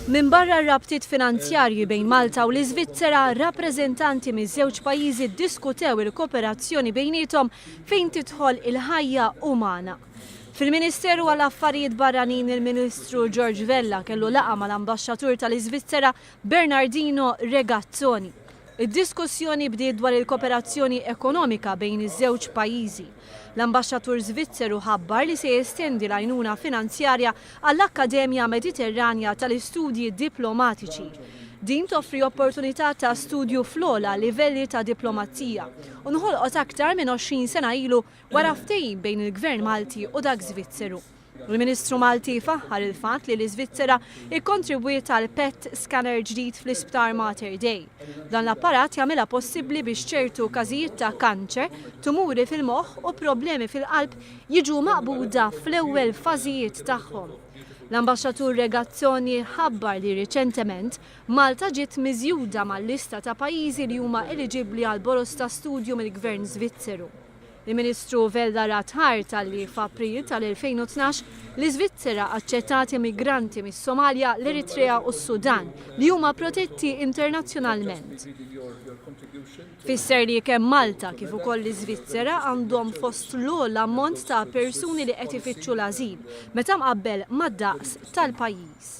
Min barra r-rabtiet finanzjarji bejn Malta u l-Iżvizzera, rappreżentanti miż-żewġ pajjiżi ddiskutew il-kooperazzjoni bejniethom fejn tidħol il-ħajja umana. Fil-Ministeru għall-affarijiet barranin il-Ministru George Vella kellu laqgħa mal-Ambaxxatur tal-Iżvizzera Bernardino Regazzoni. Id-diskussjoni bdiet dwar il-kooperazzjoni ekonomika bejn iż-żewġ pajjiżi. L-Ambaxxatur Żvizzeru ħabbar li se jestendi l-għajnuna finanzjarja għall-Akkademja Mediterranja tal-Istudji Diplomatiċi. Din toffri opportunità ta' studju fl-ogħla livelli ta' diplomazija u nħolqot aktar minn 20 sena ilu wara ftehim bejn il-Gvern Malti u dak Żvizzeru. Il-Ministru Malti faħħar il-fatt li l-Iżvizzera ikkontribwiet għal PET scanner ġdid fl-Isptar Mater Dei. Dan l-apparat jagħmilha possibbli biex ċertu każijiet ta' kanċer, tumuri fil-moħħ u problemi fil-qalb jiġu maqbuda fl-ewwel fażijiet tagħhom. L-Ambaxxatur Regazzoni ħabbar li riċentement Malta ġiet miżjuda mal-lista ta' pajjiżi li huma eliġibbli għal boros ta' studju mill-Gvern Żvizzeru. Il-Ministru Vella ratħar tal-li f'April tal-2012 l-Iżvizzera aċċettat immigranti mis-Somalja, l-Eritrea u s-Sudan li huma protetti internazzjonalment. Fisser li kemm Malta kif ukoll l-Iżvizzera għandhom fost l-ogħla ammont ta' persuni li qed ifittxu l-ażil meta mqabbel mad-daqs tal-pajjiż.